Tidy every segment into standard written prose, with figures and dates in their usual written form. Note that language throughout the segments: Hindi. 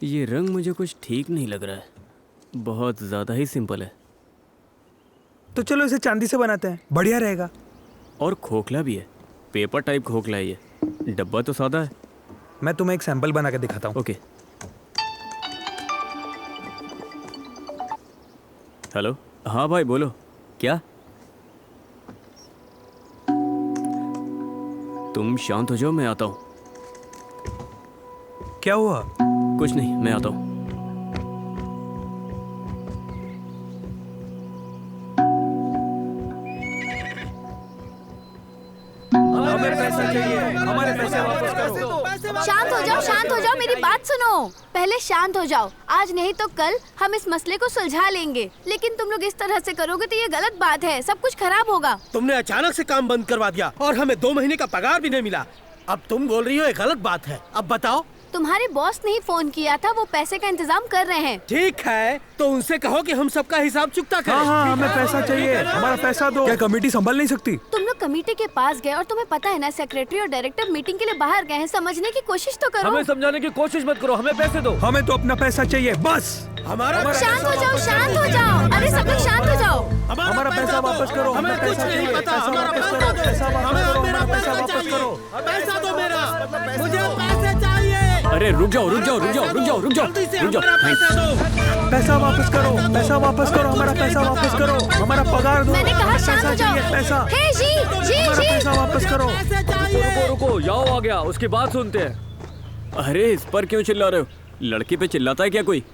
ये रंग मुझे कुछ ठीक नहीं लग रहा है, बहुत ज़्यादा ही सिंपल है। तो चलो इसे चांदी से बनाते हैं, बढ़िया रहेगा। और खोखला भी है, पेपर टाइप खोखला है ये। डब्बा तो सादा है। मैं तुम्हें एक सैंपल बना के दिखाता हूँ। ओके। हेलो, हाँ भाई बोलो। क्या? तुम शांत हो जाओ, मैं आता हूँ। क्या हुआ? कुछ नहीं, मैं आता हूँ। हमें पैसा चाहिए, हमारे पैसे वापस करो। शांत हो जाओ, मेरी बात सुनो। पहले शांत हो जाओ। आज नहीं तो कल हम इस मसले को सुलझा लेंगे, लेकिन तुम लोग इस तरह से करोगे तो ये गलत बात है, सब कुछ खराब होगा। तुमने अचानक से काम बंद करवा दिया और हमें 2 महीने का पगार भी नहीं मिला। अब तुम बोल रही हो ये गलत बात है। अब बताओ। तुम्हारे बॉस ने ही फोन किया था, वो पैसे का इंतजाम कर रहे हैं। ठीक है, तो उनसे कहो कि हम सबका हिसाब चुकता करें। हाँ, हमें पैसा चाहिए, हमारा पैसा दो। क्या कमेटी संभाल नहीं सकती? तुम लोग कमेटी के पास गए और तुम्हें पता है ना, सेक्रेटरी और डायरेक्टर मीटिंग के लिए बाहर गए हैं। समझने की कोशिश तो करो। हमें समझाने की कोशिश मत करो, हमें पैसे दो। हमें तो अपना पैसा चाहिए बस। हमारा शांत हो जाओ, शांत हो जाओ। अरे सब लोग शांत हो जाओ। हमारा पैसा वापस करो। हमें कुछ नहीं पता। हमारा पैसा दो। हमें मेरा पैसा वापस करो। पैसा दो मेरा, मुझे पैसे चाहिए। अरे रुक जाओ। जल्दी से हमारा पैसा दो। पैसा वापस करो, पैसा वापस करो, हमारा पैसा वापस करो, हमारा पगार दो। मैंने कहा शांत हो जाओ। पैसा, हे जी, हमारा पैसा वापस करो। पैसे चाहिए। रुको, याओ आ गया, उसकी बात सुनते हैं। अरे इस पर क्यों चिल्ला रहे हो? लड़की पे चिल्लाता है क्या कोई?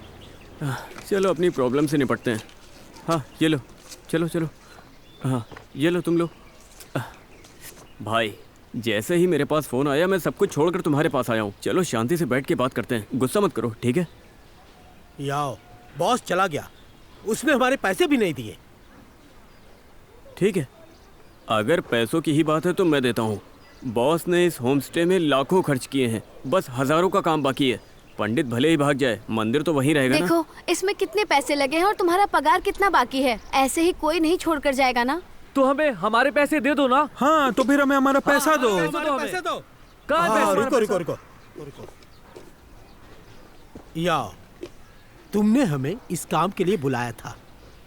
चलो अपनी प्रॉब्लम से निपटते हैं। हाँ ये लो, चलो। हाँ ये लो तुम लो। भाई जैसे ही मेरे पास फोन आया मैं सब कुछ छोड़कर तुम्हारे पास आया हूँ। चलो शांति से बैठ के बात करते हैं, गुस्सा मत करो, ठीक है? याओ, बॉस चला गया, उसने हमारे पैसे भी नहीं दिए। ठीक है, अगर पैसों की ही बात है तो मैं देता हूँ। बॉस ने इस होम स्टे में लाखों खर्च किए हैं, बस हजारों का काम बाकी है। पंडित भले ही भाग जाए, मंदिर तो वहीं रहेगा ना। देखो इसमें कितने पैसे लगे हैं और तुम्हारा पगार कितना बाकी है। ऐसे ही कोई नहीं छोड़कर जाएगा ना। तो हमें हमारे पैसे दे दो ना। हाँ तो फिर हमें हमारा पैसा दो। पैसे दो। कहाँ है हाँ, पैसे? रुको। याओ, तुमने हमें इस काम के लिए बुलाया था।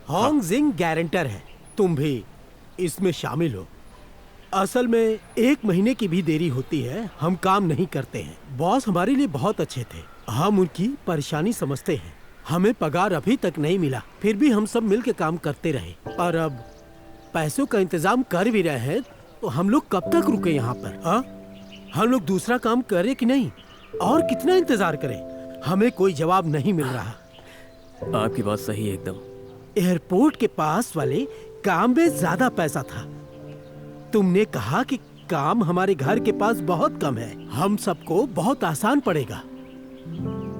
हॉन्ग जिंग गारंटर है, तुम भी इसमें शामिल हो। असल में 1 महीने की भी देरी होती है, हम काम नहीं करते हैं। बॉस हमारे लिए बहुत अच्छे थे, हम उनकी परेशानी समझते हैं। हमें पगार अभी तक नहीं मिला, फिर भी हम सब मिलकर काम करते रहे। और अब पैसों का इंतजाम कर भी रहे हैं, तो हम लोग कब तक रुके यहाँ पर? हाँ, हम लोग दूसरा काम करें कि नहीं? और कितना इंतजार करें? हमें कोई जवाब नहीं मिल रहा। आपकी बात सही है एकदम। एयरपोर्ट के पास वाले काम में ज्यादा पैसा था। तुमने कहा कि काम हमारे घर के पास बहुत कम है, हम सबको बहुत आसान पड़ेगा।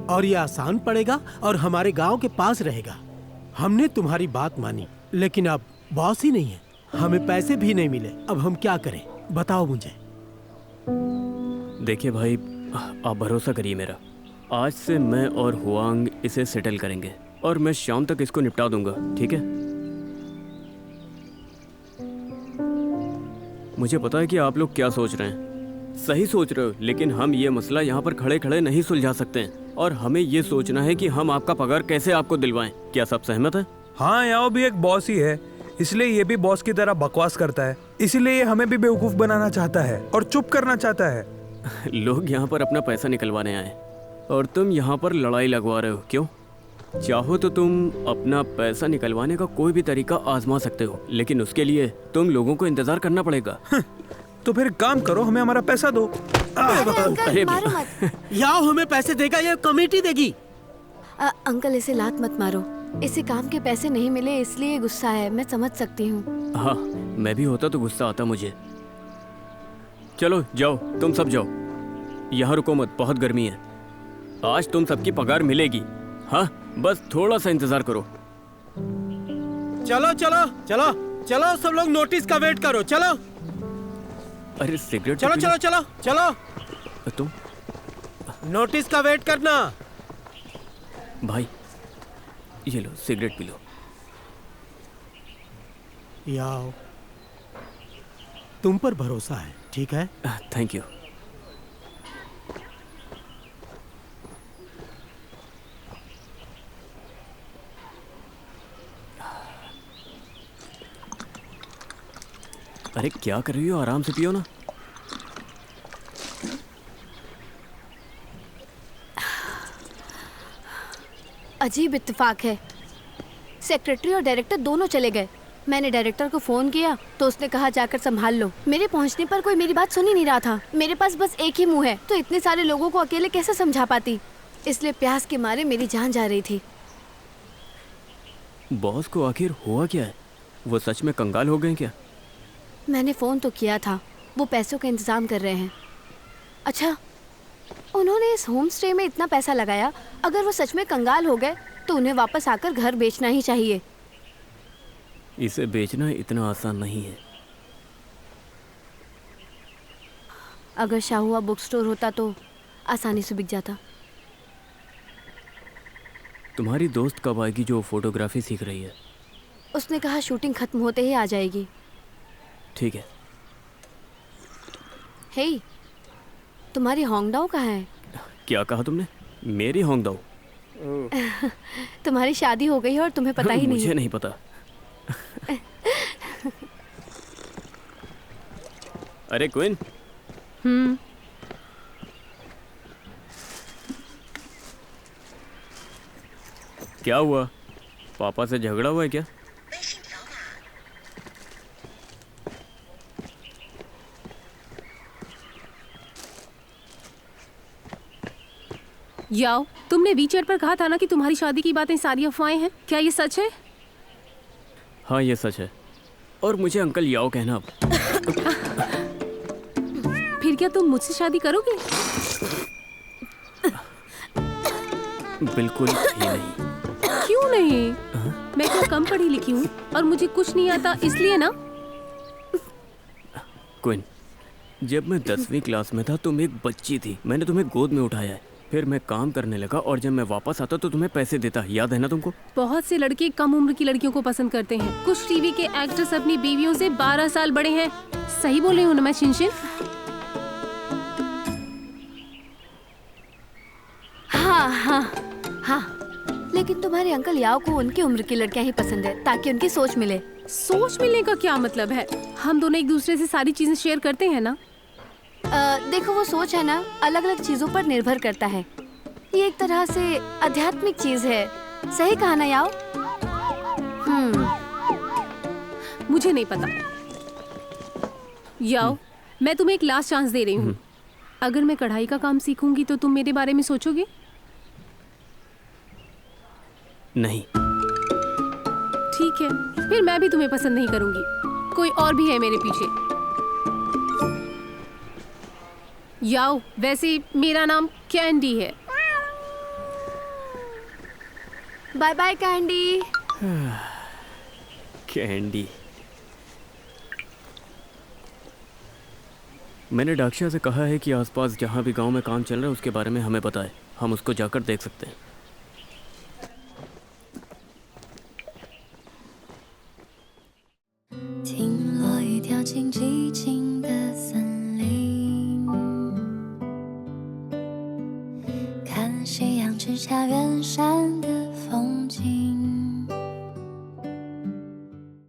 और ये आसान पड़ेगा और हमारे गांव के पास रहेगा। हमने तुम्हारी बात मानी, लेकिन अब बॉस ही नहीं है, हमें पैसे भी नहीं मिले। अब हम क्या करें, बताओ मुझे। देखिए भाई, आप भरोसा करिए मेरा। आज से मैं और हुआंग इसे सेटल करेंगे और मैं शाम तक इसको निपटा दूंगा, ठीक है? मुझे पता है कि आप लोग क्या सोच रहे हैं, सही सोच रहे हो, लेकिन हम ये मसला यहाँ पर खड़े खड़े नहीं सुलझा सकते हैं और हमें ये सोचना है कि हम आपका पगार कैसे आपको दिलवाएं। क्या सब सहमत है? हाँ, याओ भी एक बॉस ही है, इसलिए ये भी बॉस की तरह बकवास करता है। इसीलिए ये हमें भी बेवकूफ बनाना चाहता है और चुप करना चाहता है। लोग यहाँ पर अपना पैसा निकलवाने आए और तुम यहाँ पर लड़ाई लगवा रहे हो, क्यों? चाहो तो तुम अपना पैसा निकलवाने का कोई भी तरीका आजमा सकते हो, लेकिन उसके लिए तुम लोगों को इंतजार करना पड़ेगा। तो फिर काम करो, हमें हमारा पैसा दो। अंकल मारो मत। याओ हमें पैसे देगा या कमेटी देगी? अंकल इसे लात मत मारो, इसे काम के पैसे नहीं मिले इसलिए गुस्सा है, मैं समझ सकती हूँ। हाँ, मैं भी होता तो गुस्सा आता मुझे। चलो जाओ, तुम सब जाओ, यहाँ रुको मत, बहुत गर्मी है। आज तुम सबकी पगार मिलेगी। हाँ, बस थोड़ा सा इंतजार करो। चलो सब लोग नोटिस का वेट करो। चलो अरे सिगरेट चलो तुम नोटिस का वेट करना। भाई ये लो, सिगरेट पी लो। याओ, तुम पर भरोसा है, ठीक है? Thank you. अरे क्या कर रही हो, आराम से पियो ना। अजीब इत्तेफाक है, सेक्रेटरी और डायरेक्टर दोनों चले गए। मैंने डायरेक्टर को फोन किया तो उसने कहा जाकर संभाल लो। मेरे पहुंचने पर कोई मेरी बात सुन ही नहीं रहा था। मेरे पास बस एक ही मुंह है, तो इतने सारे लोगों को अकेले कैसे समझा पाती। इसलिए प्यास के मारे मेरी जान जा रही थी। बॉस को आखिर हुआ क्या है? वो सच में कंगाल हो गए क्या? मैंने फ़ोन तो किया था, वो पैसों का इंतज़ाम कर रहे हैं। अच्छा, उन्होंने इस होम स्टे में इतना पैसा लगाया, अगर वो सच में कंगाल हो गए तो उन्हें वापस आकर घर बेचना ही चाहिए। इसे बेचना इतना आसान नहीं है। अगर शाहुआ बुक स्टोर होता तो आसानी से बिक जाता। तुम्हारी दोस्त कब आएगी जो फोटोग्राफी सीख रही है? उसने कहा शूटिंग खत्म होते ही आ जाएगी। ठीक है। हे, तुम्हारी होंगडाओ कहाँ है? क्या कहा तुमने? मेरी होंगदाओ? तुम्हारी शादी हो गई है और तुम्हें पता ही नहीं। मुझे नहीं पता। अरे क्वीन, क्या हुआ? पापा से झगड़ा हुआ है क्या? याओ, तुमने वीचैट पर कहा था ना कि तुम्हारी शादी की बातें सारी अफवाहें हैं। क्या ये सच है? हाँ, ये सच है। और मुझे अंकल याओ कहना। फिर क्या तुम मुझसे शादी करोगे? बिल्कुल भी नहीं। क्यों नहीं? मैं क्या कम पढ़ी लिखी हूँ और मुझे कुछ नहीं आता इसलिए ना? क्वीन, जब मैं 10वीं क्लास में था तुम एक बच्ची थी। मैंने तुम्हें गोद में उठाया है, फिर मैं काम करने लगा और जब मैं वापस आता तो तुम्हें पैसे देता। याद है ना तुमको? बहुत से लड़के कम उम्र की लड़कियों को पसंद करते हैं। कुछ टीवी के एक्टर्स अपनी बीवियों से 12 साल बड़े हैं। सही बोल रही हूँ ना मैं शिनशिन? हाँ हाँ हाँ, लेकिन तुम्हारे अंकल याओ को उनकी उम्र की लड़कियां ही पसंद है ताकि उनकी सोच मिले। सोच मिलने का क्या मतलब है? हम दोनों एक दूसरे से सारी चीजें शेयर करते हैं ना। देखो, वो सोच है ना, अलग अलग चीजों पर निर्भर करता है। ये एक तरह से आध्यात्मिक चीज है। सही कहा ना याओ? मुझे नहीं पता। याओ, मैं तुम्हें एक लास्ट चांस दे रही हूँ। अगर मैं कढ़ाई का काम सीखूंगी तो तुम मेरे बारे में सोचोगे? नहीं। ठीक है, फिर मैं भी तुम्हें पसंद नहीं करूंगी। कोई और भी है मेरे पीछे। याओ, वैसे मेरा नाम कैंडी है। Bye bye Candy. कैंडी। मैंने डाक्शा से कहा है कि आसपास जहाँ भी गांव में काम चल रहा है उसके बारे में हमें बताए। हम उसको जाकर देख सकते हैं।看夕阳之下远